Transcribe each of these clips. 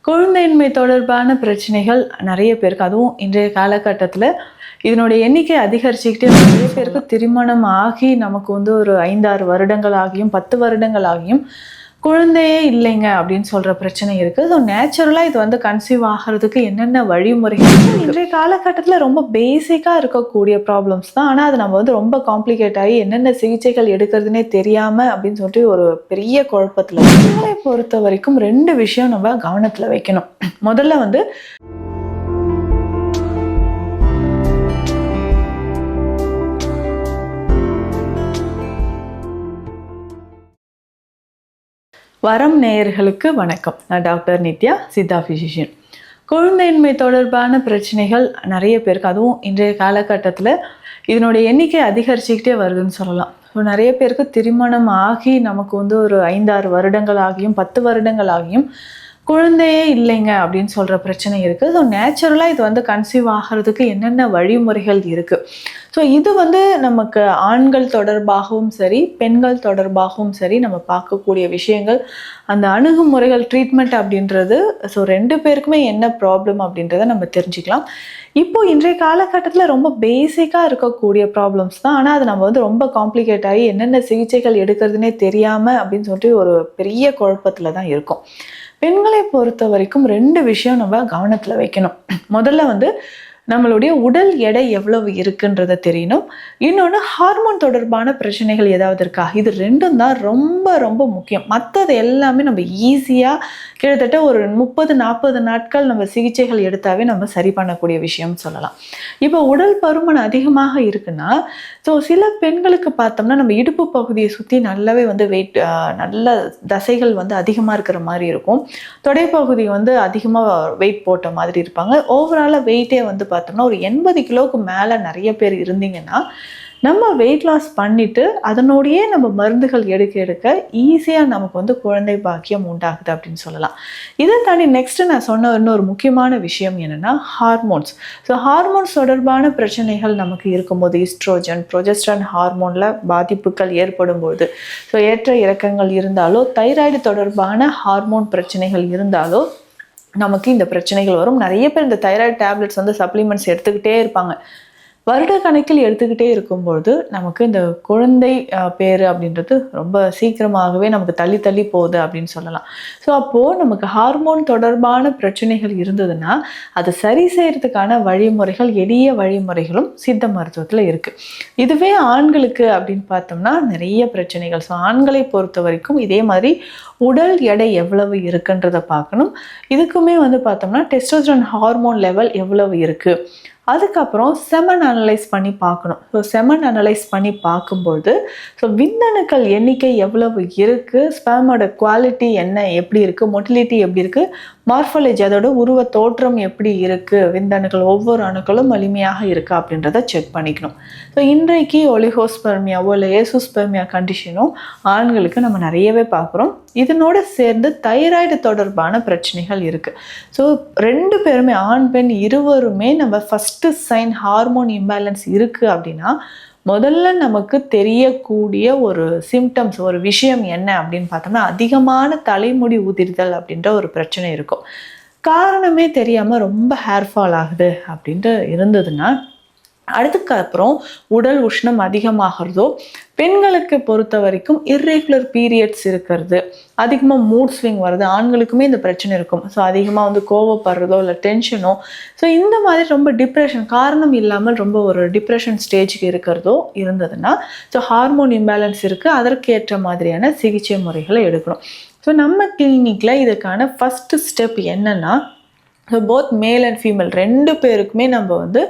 குழந்தையின்மை தொடர்பான பிரச்சனைகள் நிறைய பேருக்கு, அதுவும் இன்றைய காலகட்டத்தில் இதனுடைய எண்ணிக்கை அதிகரிச்சுக்கிட்டே நிறைய பேருக்கு திருமணம் ஆகி நமக்கு வந்து ஒரு 5-6 வருடங்கள் ஆகியும் 10 வருடங்கள் ஆகியும் குழந்தையே இல்லைங்க அப்படின்னு சொல்ற பிரச்சனை இருக்கு. ஸோ நேச்சுரலாக இது வந்து கன்சீவ் ஆகிறதுக்கு என்னென்ன வழிமுறைகள் இன்றைய காலகட்டத்தில் ரொம்ப பேசிக்காக இருக்கக்கூடிய ப்ராப்ளம்ஸ் தான். ஆனால் அது நம்ம வந்து ரொம்ப காம்ப்ளிகேட் ஆகி என்னென்ன சிகிச்சைகள் எடுக்கிறதுனே தெரியாமல் அப்படின்னு சொல்லிட்டு ஒரு பெரிய குழப்பத்தில் பெண்களை பொறுத்த வரைக்கும் 2 விஷயம் நம்ம கவனத்தில் வைக்கணும். முதல்ல வந்து வரம் நேயர்களுக்கு வணக்கம். நான் டாக்டர் நித்யா, சித்தா ஃபிசிஷியன். குழந்தையின்மை தொடர்பான பிரச்சனைகள் நிறைய பேருக்கு, அதுவும் இன்றைய காலகட்டத்தில் இதனுடைய எண்ணிக்கை அதிகரிச்சுக்கிட்டே வருதுன்னு சொல்லலாம். ஸோ நிறைய பேருக்கு திருமணம் ஆகி நமக்கு வந்து ஒரு 5-6 வருடங்கள் ஆகியும் 10 வருடங்கள் ஆகியும் குழந்தையே இல்லைங்க அப்படின்னு சொல்கிற பிரச்சனை இருக்குது. ஸோ நேச்சுரலாக இது வந்து கன்சீவ் ஆகிறதுக்கு என்னென்ன வழிமுறைகள் இருக்குது. ஸோ இது வந்து நமக்கு ஆண்கள் தொடர்பாகவும் சரி பெண்கள் தொடர்பாகவும் சரி நம்ம பார்க்கக்கூடிய விஷயங்கள், அந்த அணுகுமுறைகள், ட்ரீட்மெண்ட் அப்படின்றது. ஸோ 2 பேருக்குமே என்ன ப்ராப்ளம் அப்படின்றத நம்ம தெரிஞ்சுக்கலாம். இப்போது இன்றைய காலகட்டத்தில் ரொம்ப பேசிக்காக இருக்கக்கூடிய ப்ராப்ளம்ஸ் தான். ஆனால் அது நம்ம வந்து ரொம்ப காம்ப்ளிகேட் ஆகி என்னென்ன சிகிச்சைகள் எடுக்கிறதுனே தெரியாமல் அப்படின்னு சொல்லிட்டு ஒரு பெரிய குழப்பத்தில் தான் இருக்கும். பெண்களை பொறுத்த வரைக்கும் 2 விஷயம் நம்ம கவனத்தில் வைக்கணும். முதல்ல வந்து நம்மளுடைய உடல் எடை எவ்வளவு இருக்குன்றத தெரியணும். இன்னொன்று, ஹார்மோன் தொடர்பான பிரச்சனைகள் ஏதாவது இருக்கா. இது 2ம் தான் ரொம்ப ரொம்ப முக்கியம். மற்றது எல்லாமே நம்ம ஈஸியாக கிட்டத்தட்ட ஒரு 30-40 நாட்கள் நம்ம சிகிச்சைகள் எடுத்தாவே நம்ம சரி பண்ணக்கூடிய விஷயம்னு சொல்லலாம். இப்போ உடல் பருமன் அதிகமாக இருக்குன்னா, ஸோ சில பெண்களுக்கு பார்த்தோம்னா நம்ம இடுப்பு பகுதியை சுற்றி நல்லாவே வந்து வெயிட், நல்ல தசைகள் வந்து அதிகமாக இருக்கிற மாதிரி இருக்கும். தொடைப்பகுதி வந்து அதிகமாக வெயிட் போட்ட மாதிரி இருப்பாங்க. ஓவராலாக வெயிட்டே வந்து பார்த்தோம்னா ஒரு 80 கிலோவுக்கு மேலே நிறைய பேர் இருந்தீங்கன்னா, நம்ம வெயிட் லாஸ் பண்ணிவிட்டு அதனோடையே நம்ம மருந்துகள் எடுக்க ஈஸியாக நமக்கு வந்து குழந்தை பாக்கியம் உண்டாகுது அப்படின்னு சொல்லலாம். இதை தாண்டி நெக்ஸ்ட்டு நான் சொன்ன இன்னொரு முக்கியமான விஷயம் என்னென்னா ஹார்மோன்ஸ். ஸோ ஹார்மோன்ஸ் தொடர்பான பிரச்சனைகள் நமக்கு இருக்கும்போது, ஈஸ்ட்ரோஜன், ப்ரொஜெஸ்ட்ரான் ஹார்மோனில் பாதிப்புகள் ஏற்படும்போது, ஸோ ஏற்ற இறக்கங்கள் இருந்தாலோ, தைராய்டு தொடர்பான ஹார்மோன் பிரச்சனைகள் இருந்தாலோ நமக்கு இந்த பிரச்சனைகள் வரும். நிறைய பேர் இந்த தைராய்டு டேப்லெட்ஸ் வந்து சப்ளிமெண்ட்ஸ் எடுத்துக்கிட்டே இருப்பாங்க. வருட கணக்கில் எடுத்துக்கிட்டே இருக்கும்பொழுது நமக்கு இந்த குழந்தை பேர் அப்படின்றது ரொம்ப சீக்கிரமாகவே நமக்கு தள்ளி தள்ளி போகுது அப்படின்னு சொல்லலாம். ஸோ அப்போது நமக்கு ஹார்மோன் தொடர்பான பிரச்சனைகள் இருந்ததுன்னா அதை சரி செய்கிறதுக்கான வழிமுறைகள், எளிய வழிமுறைகளும் சித்த மருத்துவத்தில் இருக்குது. இதுவே ஆண்களுக்கு அப்படின்னு பார்த்தோம்னா நிறைய பிரச்சனைகள். ஸோ ஆண்களை பொறுத்த வரைக்கும் இதே மாதிரி உடல் எடை எவ்வளவு இருக்குன்றதை பார்க்கணும். இதுக்குமே வந்து பார்த்தோம்னா டெஸ்டோஸ்டெரான் ஹார்மோன் லெவல் எவ்வளவு இருக்குது, அதுக்கப்புறம் செமன் அனலைஸ் பண்ணி பார்க்கணும். ஸோ செமன் அனலைஸ் பண்ணி பார்க்கும்போது ஸோ விந்தணுக்கள் எண்ணிக்கை எவ்வளவு இருக்குது, ஸ்பேமோட குவாலிட்டி என்ன, எப்படி இருக்குது, மொட்டிலிட்டி எப்படி இருக்குது, மார்ஃபாலஜி அதோட உருவ தோற்றம் எப்படி இருக்குது, விந்தணுக்கள் ஒவ்வொரு அணுக்களும் வலிமையாக இருக்கா அப்படின்றத செக் பண்ணிக்கணும். ஸோ இன்றைக்கு ஒலிகோஸ்பெர்மியாவோ இல்லை ஏசோஸ்பெர்மியா கண்டிஷனும் ஆண்களுக்கு நம்ம நிறையவே பார்க்குறோம். இதனோட சேர்ந்து தைராய்டு தொடர்பான பிரச்சனைகள் இருக்குது. ஸோ 2 பேருமே, ஆண் பெண் இருவருமே, நம்ம ஃபஸ்ட்டு சைன் ஹார்மோன் இம்பேலன்ஸ் இருக்குது அப்படின்னா முதல்ல நமக்கு தெரியக்கூடிய ஒரு சிம்டம்ஸ், ஒரு விஷயம் என்ன அப்படின்னு பார்த்தோம்னா அதிகமான தலைமுடி உதிர்தல் அப்படின்ற ஒரு பிரச்சனை இருக்கும். காரணமே தெரியாமல் ரொம்ப ஹேர் ஃபால் ஆகுது அப்படின்ட்டு இருந்ததுன்னா, அதுக்கப்புறம் உடல் உஷ்ணம் அதிகமாகிறதோ, பெண்களுக்கு பொறுத்த வரைக்கும் இர்ரெகுலர் பீரியட்ஸ் இருக்கிறது, அதிகமாக மூட் ஸ்விங் வருது, ஆண்களுக்குமே இந்த பிரச்சனை இருக்கும். ஸோ அதிகமாக வந்து கோவப்படுறதோ இல்லை டென்ஷனோ, ஸோ இந்த மாதிரி ரொம்ப டிப்ரெஷன், காரணம் இல்லாமல் ரொம்ப ஒரு டிப்ரெஷன் ஸ்டேஜுக்கு இருக்கிறதோ இருந்ததுன்னா, ஸோ ஹார்மோன் இம்பேலன்ஸ் இருக்குது. அதற்கேற்ற மாதிரியான சிகிச்சை முறைகளை எடுக்கணும். ஸோ நம்ம கிளினிக்கில் இதுக்கான ஃபஸ்ட்டு ஸ்டெப் என்னென்னா, so both male and female 2 பேருக்குமே நம்ம வந்து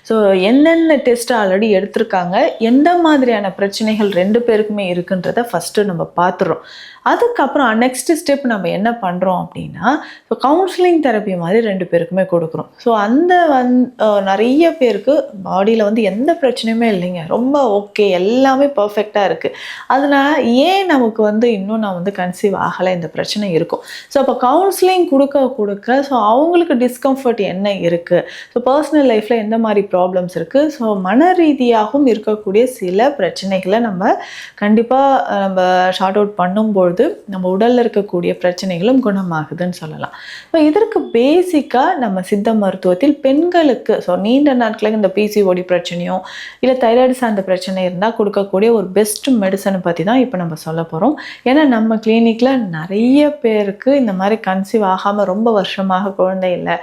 ஸோ என்னென்ன டெஸ்ட் ஆல்ரெடி எடுத்திருக்காங்க, எந்த மாதிரியான பிரச்சனைகள் 2 பேருக்குமே இருக்குன்றதை ஃபஸ்ட்டு நம்ம பார்த்துறோம். அதுக்கப்புறம் நெக்ஸ்ட் ஸ்டெப் நம்ம என்ன பண்ணுறோம் அப்படின்னா, ஸோ கவுன்சிலிங் தெரப்பி மாதிரி 2 பேருக்குமே கொடுக்குறோம். ஸோ அந்த நிறைய பேருக்கு பாடியில் வந்து எந்த பிரச்சனையுமே இல்லைங்க, ரொம்ப ஓகே, எல்லாமே பர்ஃபெக்டாக இருக்குது. அதனால் ஏன் நமக்கு வந்து இன்னும் நான் வந்து கன்சீவ் ஆகலை, இந்த பிரச்சனை இருக்கும். ஸோ அப்போ கவுன்சிலிங் கொடுக்க ஸோ அவங்களுக்கு டிஸ்கம்ஃபர்ட் என்ன இருக்குது, ஸோ பர்சனல் லைஃப்பில் எந்த மாதிரி ப்ராப்ளம்ஸ் இருக்குது, ஸோ மன ரீதியாகவும் இருக்கக்கூடிய சில பிரச்சனைகளை நம்ம கண்டிப்பாக நம்ம ஷார்ட் அவுட் பண்ணும்போது எடுக்கும்பொழுது நம்ம உடலில் இருக்கக்கூடிய பிரச்சனைகளும் குணமாகுதுன்னு சொல்லலாம். ஸோ இதற்கு பேசிக்காக நம்ம சித்த மருத்துவத்தில் பெண்களுக்கு நீண்ட நாட்களுக்கு இந்த பிசிஓடி பிரச்சனையோ இல்லை தைராய்டு சார்ந்த பிரச்சனை இருந்தால் கொடுக்கக்கூடிய ஒரு பெஸ்ட் மெடிசனை பற்றி தான் இப்போ நம்ம சொல்ல போகிறோம். ஏன்னா நம்ம கிளினிக்கில் நிறைய பேருக்கு இந்த மாதிரி கன்சீவ் ஆகாமல் ரொம்ப வருஷமாக குழந்தை இல்லை,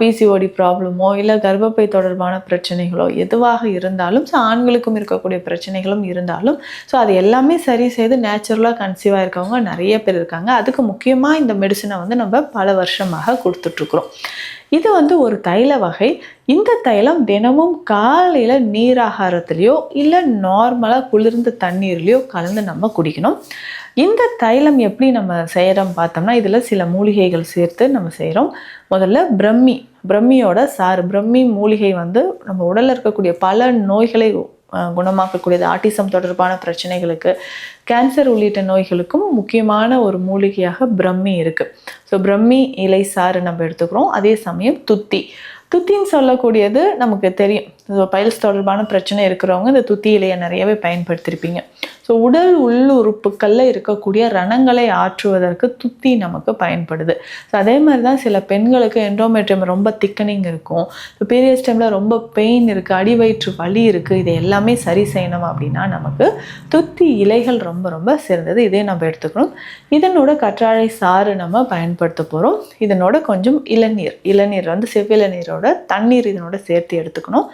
பிசிஓடி ப்ராப்ளமோ இல்லை கர்ப்பப்பை தொடர்பான பிரச்சனைகளோ எதுவாக இருந்தாலும், ஸோ ஆண்களுக்கும் இருக்கக்கூடிய பிரச்சனைகளும் இருந்தாலும், ஸோ அது எல்லாமே சரி செய்து நேச்சுரலாக கன்சீவாக இருக்கவங்க நிறைய பேர் இருக்காங்க. அதுக்கு முக்கியமாக இந்த மெடிசனை நம்ம பல வருஷமாக கொடுத்துட்ருக்குறோம். இது ஒரு தைல வகை. இந்த தைலம் தினமும் காலையில் நீராகாரத்துலேயோ இல்லை நார்மலாக குளிர்ந்த தண்ணீர்லேயோ கலந்து நம்ம குடிக்கணும். இந்த தைலம் எப்படி நம்ம செய்கிறோம் பார்த்தோம்னா, இதில் சில மூலிகைகள் சேர்த்து நம்ம செய்கிறோம். முதல்ல பிரம்மியோட சாறு. பிரம்மி மூலிகை நம்ம உடலில் இருக்கக்கூடிய பல நோய்களை குணமாக்கக்கூடியது. ஆட்டிசம் தொடர்பான பிரச்சனைகளுக்கு, கேன்சர் உள்ளிட்ட நோய்களுக்கும் முக்கியமான ஒரு மூலிகையாக பிரம்மி இருக்குது. ஸோ பிரம்மி இலை சாறு நம்ம எடுத்துக்கிறோம். அதே சமயம் துத்தின்னு சொல்லக்கூடியது நமக்கு தெரியும். பைல்ஸ் தொடர்பான பிரச்சனை இருக்கிறவங்க இந்த துத்தி இலையை நிறையவே பயன்படுத்தியிருப்பீங்க. ஸோ உடல் உள்ளுறுப்புக்களில் இருக்கக்கூடிய ரணங்களை ஆற்றுவதற்கு துத்தி நமக்கு பயன்படுது. ஸோ அதே மாதிரி தான் சில பெண்களுக்கு எண்டோமெட்ரியம் ரொம்ப திக்கனிங் இருக்கும், பீரியட்ஸ் டைமில் ரொம்ப பெயின் இருக்குது, அடிவயிற்று வலி இருக்குது. இதை எல்லாமே சரி செய்யணும் அப்படின்னா நமக்கு துத்தி இலைகள் ரொம்ப ரொம்ப சிறந்தது. இதே நம்ம எடுத்துக்கணும். இதனோட கற்றாழை சாறு நம்ம பயன்படுத்த போகிறோம். இதனோட கொஞ்சம் இளநீர் செவ்விளநீரோட தண்ணீர் இதனோட சேர்த்து எடுத்துக்கணும்.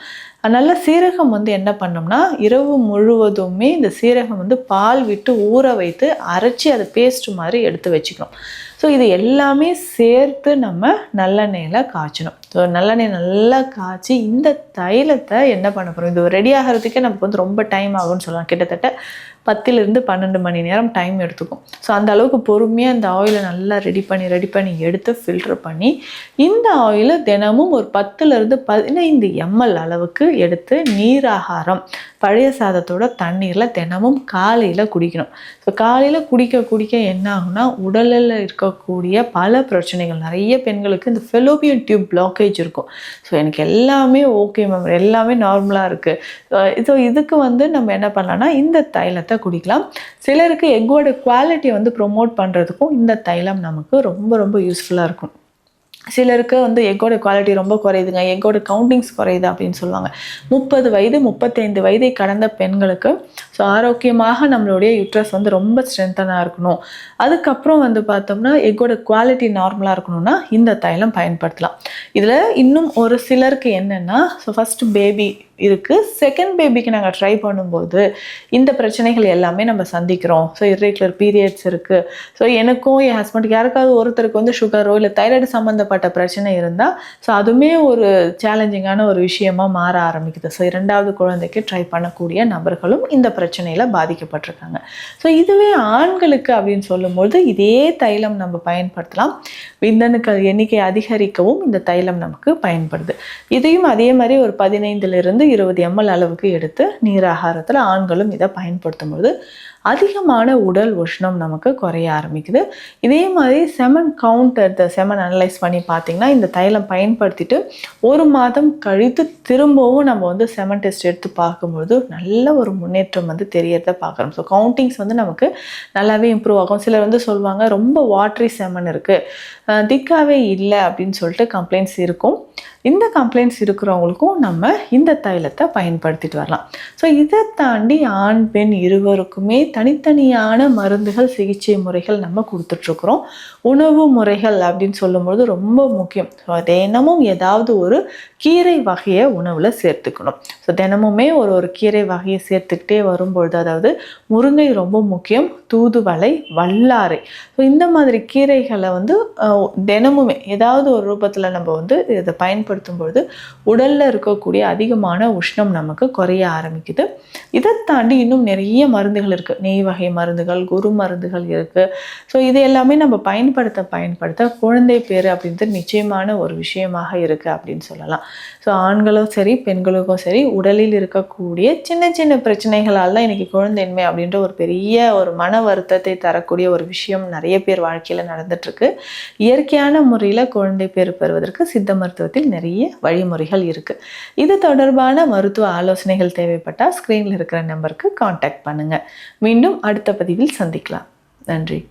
அதனால சீரகம் என்ன பண்ணோம்னா, இரவு முழுவதுமே இந்த சீரகம் பால் விட்டு ஊற வைத்து அரைச்சி அதை பேஸ்ட் மாதிரி எடுத்து வச்சுக்கணும். ஸோ இது எல்லாமே சேர்த்து நம்ம நல்லெண்ணெயில் காய்ச்சணும். ஸோ நல்லெண்ணெய் நல்லா காய்ச்சி இந்த தைலத்தை என்ன பண்ண போகிறோம், இது ரெடி ஆகிறதுக்கே நமக்கு ரொம்ப டைம் ஆகும்னு சொல்லலாம். கிட்டத்தட்ட 10 to 12 மணி நேரம் டைம் எடுத்துக்கும். ஸோ அந்த அளவுக்கு பொறுமையாக இந்த ஆயிலை நல்லா ரெடி பண்ணி எடுத்து ஃபில்டர் பண்ணி இந்த ஆயிலை தினமும் ஒரு 10 to 15 ml அளவுக்கு எடுத்து நீராகாரம் பழைய சாதத்தோட தண்ணீரில் தினமும் காலையில் குடிக்கணும். ஸோ காலையில் குடிக்க என்ன ஆகும்னா, உடலில் இருக்கக்கூடிய பல பிரச்சனைகள், நிறைய பெண்களுக்கு இந்த ஃபெலோபியன் டியூப் பிளாக்கேஜ் இருக்கும். ஸோ எனக்கு எல்லாமே ஓகே மேம், எல்லாமே நார்மலாக இருக்குது. ஸோ இதுக்கு நம்ம என்ன பண்ணலாம்னா இந்த தைலத்தை குடிக்கலாம். சிலருக்கு எக்கோட குவாலிட்டி ப்ரொமோட் பண்ணுறதுக்கும் இந்த தைலம் நமக்கு ரொம்ப ரொம்ப யூஸ்ஃபுல்லாக இருக்கும். சிலருக்கு எக்கோட குவாலிட்டி ரொம்ப குறையுதுங்க, எக்கோட கவுண்டிங்ஸ் குறையுது அப்படின்னு சொல்லுவாங்க. 30 வயது 35 வயதை கடந்த பெண்களுக்கு ஸோ ஆரோக்கியமாக நம்மளுடைய யூட்ரஸ் ரொம்ப ஸ்ட்ரென்த்தனாக இருக்கணும், அதுக்கப்புறம் பார்த்தோம்னா எக்கோட குவாலிட்டி நார்மலாக இருக்கணும்னா இந்த தைலம் பயன்படுத்தலாம். இதில் இன்னும் ஒரு சிலருக்கு என்னென்னா, ஸோ ஃபஸ்ட்டு பேபி இருக்குது, செகண்ட் பேபிக்கு நாங்கள் ட்ரை பண்ணும்போது இந்த பிரச்சனைகள் எல்லாமே நம்ம சந்திக்கிறோம். ஸோ இர்ரெகுலர் பீரியட்ஸ் இருக்குது. ஸோ எனக்கும் என் ஹஸ்பண்டுக்கு யாருக்காவது ஒருத்தருக்கு சுகரோ இல்லை தைராய்டு சம்மந்தப்பட்ட பிரச்சனை இருந்தால் ஸோ அதுவுமே ஒரு சேலஞ்சிங்கான ஒரு விஷயமா மாற ஆரம்பிக்குது. ஸோ 2வது குழந்தைக்கு ட்ரை பண்ணக்கூடிய நபர்களும் இந்த பிரச்சனையில் பாதிக்கப்பட்டிருக்காங்க. ஸோ இதுவே ஆண்களுக்கு அப்படின்னு சொல்லும்போது இதே தைலம் நம்ம பயன்படுத்தலாம். விந்தணுக்கள் எண்ணிக்கை அதிகரிக்கவும் இந்த தைலம் நமக்கு பயன்படுது. இதையும் அதே மாதிரி ஒரு 15 to 20 ml அளவுக்கு எடுத்து நீராகாரத்தில் ஆண்களும் இதை பயன்படுத்தும் பொழுது அதிகமான உடல் உஷ்ணம் நமக்கு குறைய ஆரம்பிக்குது. இதே மாதிரி செமன் செமன் அனலைஸ் பண்ணி பார்த்தீங்கன்னா, இந்த தைலம் பயன்படுத்திட்டு 1 மாதம் கழித்து திரும்பவும் நம்ம செமன் டெஸ்ட் எடுத்து பார்க்கும்பொழுது நல்ல ஒரு முன்னேற்றம் தெரியறத பார்க்குறோம். ஸோ கவுண்டிங்ஸ் நமக்கு நல்லாவே இம்ப்ரூவ் ஆகும். சிலர் சொல்லுவாங்க ரொம்ப வாட்ரி செமன் இருக்குது, திக்காவே இல்லை அப்படின்னு சொல்லிட்டு கம்ப்ளைண்ட்ஸ் இருக்கும். இந்த கம்ப்ளைண்ட்ஸ் இருக்கிறவங்களுக்கும் நம்ம இந்த தைலத்தை பயன்படுத்திட்டு வரலாம். ஸோ இதை தாண்டி ஆண் பெண் இருவருக்குமே தனித்தனியான மருந்துகள், சிகிச்சை முறைகள் நம்ம கொடுத்துட்ருக்குறோம். உணவு முறைகள் அப்படின்னு சொல்லும்போது ரொம்ப முக்கியம். ஸோ தினமும் ஏதாவது ஒரு கீரை வகையை உணவில் சேர்த்துக்கணும். ஸோ தினமுமே ஒரு கீரை வகையை சேர்த்துக்கிட்டே வரும்பொழுது, அதாவது முருங்கை ரொம்ப முக்கியம், தூதுவளை, வல்லாரை, ஸோ இந்த மாதிரி கீரைகளை தினமுமே ஏதாவது ஒரு ரூபத்தில் நம்ம இதை பயன்படுத்தும் பொழுது உடலில் இருக்கக்கூடிய அதிகமான உஷ்ணம் நமக்கு குறைய ஆரம்பிக்குது. இதை தாண்டி இன்னும் நிறைய மருந்துகள் இருக்குது, நெய் வகை மருந்துகள், குரு மருந்துகள் இருக்குது. ஸோ இது எல்லாமே நம்ம பயன்படுத்த குழந்தை பேர் அப்படின்றது நிச்சயமான ஒரு விஷயமாக இருக்குது அப்படின்னு சொல்லலாம். ஸோ ஆண்களும் சரி பெண்களுக்கும் சரி உடலில் இருக்கக்கூடிய சின்ன சின்ன பிரச்சனைகளால் தான் இன்றைக்கி குழந்தையின்மை அப்படின்ற ஒரு பெரிய ஒரு மன வருத்தத்தை தரக்கூடிய ஒரு விஷயம் நிறைய பேர் வாழ்க்கையில் நடந்துட்டுருக்கு. இயற்கையான முறையில் குழந்தை பேர் பெறுவதற்கு சித்த மருத்துவத்தில் நிறைய வழிமுறைகள் இருக்குது. இது தொடர்பான மருத்துவ ஆலோசனைகள் தேவைப்பட்டால் ஸ்க்ரீனில் இருக்கிற நம்பருக்கு காண்டாக்ட் பண்ணுங்கள். மீண்டும் அடுத்த பதிவில் சந்திக்கலாம். நன்றி.